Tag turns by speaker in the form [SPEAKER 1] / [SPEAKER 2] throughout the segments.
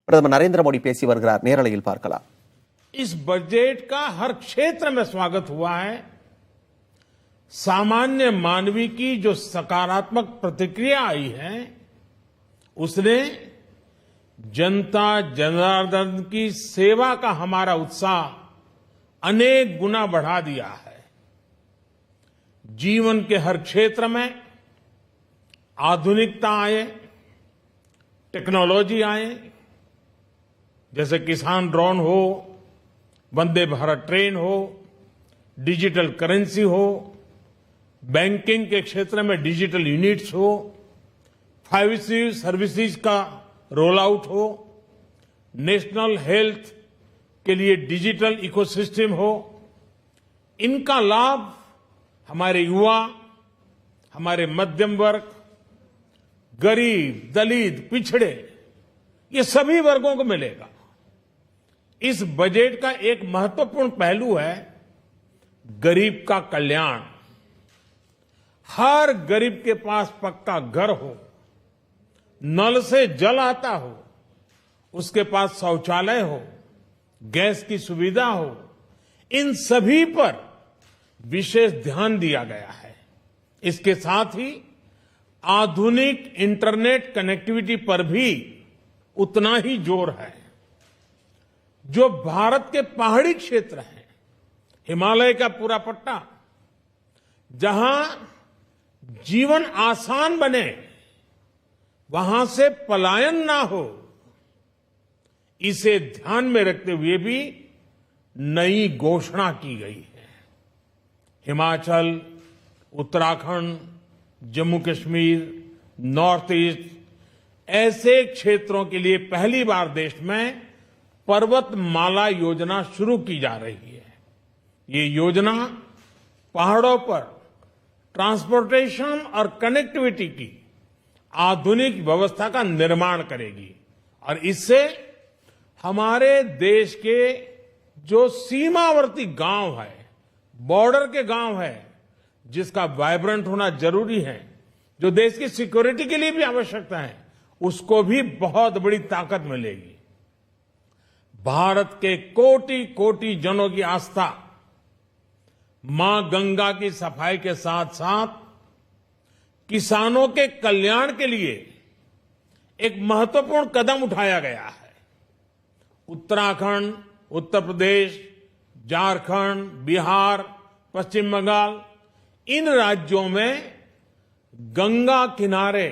[SPEAKER 1] பிரதமர் நரேந்திர மோடி பேசி வருகிறார். நேரலையில் பார்க்கலாம்.
[SPEAKER 2] इस बजट का हर क्षेत्र में स्वागत हुआ है. सामान्य मानवी की जो सकारात्मक प्रतिक्रिया आई है, उसने जनता जनार्दन की सेवा का हमारा उत्साह अनेक गुना बढ़ा दिया है. जीवन के हर क्षेत्र में आधुनिकता आए, टेक्नोलॉजी आए, जैसे किसान ड्रोन हो, वंदे भारत ट्रेन हो, डिजिटल करेंसी हो, बैंकिंग के क्षेत्र में डिजिटल यूनिट्स हो, 5G सर्विसेज का रोल आउट हो, नेशनल हेल्थ के लिए डिजिटल इकोसिस्टम हो. इनका लाभ हमारे युवा, हमारे मध्यम वर्ग, गरीब, दलित, पिछड़े, ये सभी वर्गों को मिलेगा. इस बजट का एक महत्वपूर्ण पहलू है गरीब का कल्याण. हर गरीब के पास पक्का घर हो, नल से जल आता हो, उसके पास शौचालय हो, गैस की सुविधा हो, इन सभी पर विशेष ध्यान दिया गया है. इसके साथ ही आधुनिक इंटरनेट कनेक्टिविटी पर भी उतना ही जोर है. जो भारत के पहाड़ी क्षेत्र हैं, हिमालय का पूरा पट्टा, जहां जीवन आसान बने, वहां से पलायन ना हो, इसे ध्यान में रखते हुए भी नई घोषणा की गई है. हिमाचल, उत्तराखंड, जम्मू कश्मीर, नॉर्थ ईस्ट, ऐसे क्षेत्रों के लिए पहली बार देश में पर्वतमाला योजना शुरू की जा रही है. ये योजना पहाड़ों पर ट्रांसपोर्टेशन और कनेक्टिविटी की आधुनिक व्यवस्था का निर्माण करेगी और इससे हमारे देश के जो सीमावर्ती गांव है, बॉर्डर के गांव है, जिसका वाइब्रेंट होना जरूरी है, जो देश की सिक्योरिटी के लिए भी आवश्यकता है, उसको भी बहुत बड़ी ताकत मिलेगी. भारत के कोटि कोटि जनों की आस्था मां गंगा की सफाई के साथ साथ किसानों के कल्याण के लिए एक महत्वपूर्ण कदम उठाया गया है. उत्तराखंड, उत्तर प्रदेश, झारखंड, बिहार, पश्चिम बंगाल, इन राज्यों में गंगा किनारे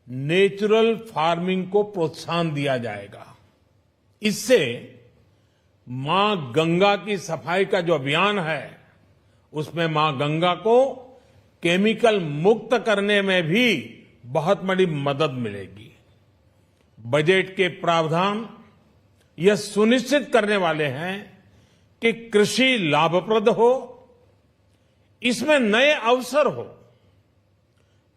[SPEAKER 2] नेचुरल फार्मिंग को प्रोत्साहन दिया जाएगा. इससे मां गंगा की सफाई का जो अभियान है, उसमें मां गंगा को केमिकल मुक्त करने में भी बहुत बड़ी मदद मिलेगी. बजट के प्रावधान यह सुनिश्चित करने वाले हैं कि कृषि लाभप्रद हो, इसमें नए अवसर हो,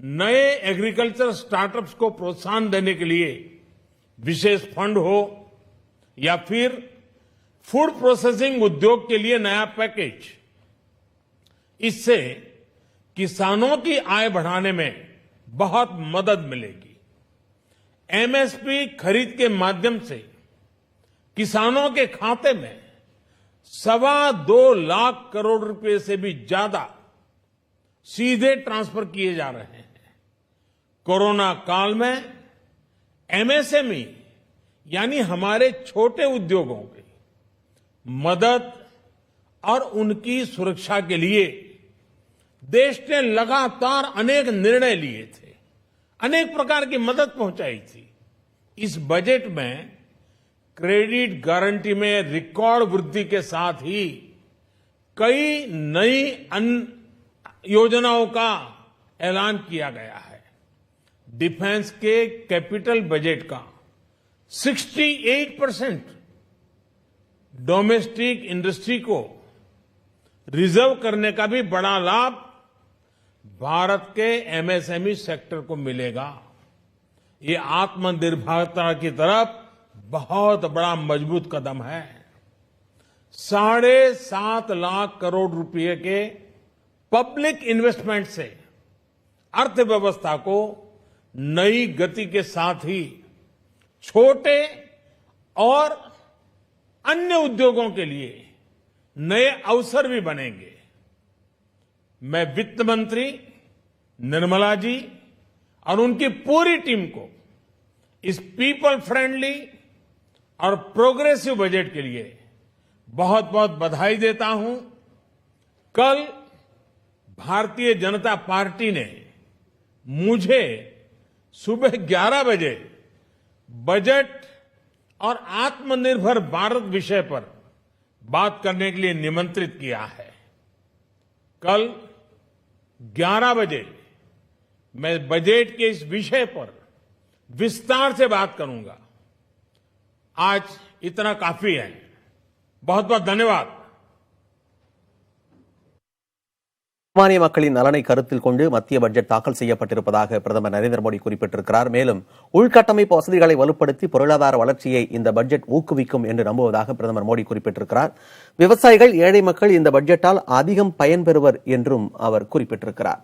[SPEAKER 2] नए एग्रीकल्चर स्टार्टअप्स को प्रोत्साहन देने के लिए विशेष फंड हो, या फिर फूड प्रोसेसिंग उद्योग के लिए नया पैकेज. इससे किसानों की आय बढ़ाने में बहुत मदद मिलेगी. एमएसपी खरीद के माध्यम से किसानों के खाते में 2.25 लाख करोड़ रुपए से भी ज्यादा सीधे ट्रांसफर किए जा रहे हैं. कोरोना काल में एमएसएमई यानी हमारे छोटे उद्योगों की मदद और उनकी सुरक्षा के लिए देश ने लगातार अनेक निर्णय लिए थे, अनेक प्रकार की मदद पहुंचाई थी. इस बजट में क्रेडिट गारंटी में रिकॉर्ड वृद्धि के साथ ही कई नई योजनाओं का ऐलान किया गया है. डिफेंस के कैपिटल बजट का 68% डोमेस्टिक इंडस्ट्री को रिजर्व करने का भी बड़ा लाभ भारत के एमएसएमई सेक्टर को मिलेगा. ये आत्मनिर्भरता की तरफ बहुत बड़ा मजबूत कदम है. 7.5 लाख करोड़ रुपए के पब्लिक इन्वेस्टमेंट से अर्थव्यवस्था को नई गति के साथ ही छोटे और अन्य उद्योगों के लिए नए अवसर भी बनेंगे। मैं वित्त मंत्री निर्मला जी और उनकी पूरी टीम को इस पीपल फ्रेंडली और प्रोग्रेसिव बजट के लिए बहुत बहुत बधाई देता हूं। कल भारतीय जनता पार्टी ने मुझे सुबह 11 बजे बजट और आत्मनिर्भर भारत विषय पर बात करने के लिए निमंत्रित किया है। कल 11 बजे मैं बजट के इस विषय पर विस्तार से बात करूंगा। आज इतना काफी है। बहुत बहुत धन्यवाद।
[SPEAKER 1] சாமானிய மக்களின் நலனை கருத்தில் கொண்டு மத்திய பட்ஜெட் தாக்கல் செய்யப்பட்டிருப்பதாக பிரதமர் நரேந்திர மோடி குறிப்பிட்டிருக்கிறார். மேலும் உள்கட்டமைப்பு வசதிகளை வலுப்படுத்தி பொருளாதார வளர்ச்சியை இந்த பட்ஜெட் ஊக்குவிக்கும் என்று நம்புவதாக பிரதமர் மோடி குறிப்பிட்டிருக்கிறார். விவசாயிகள், ஏழை மக்கள் இந்த பட்ஜெட்டால் அதிகம் பயன்பெறுவர் என்றும் அவர் குறிப்பிட்டிருக்கிறார்.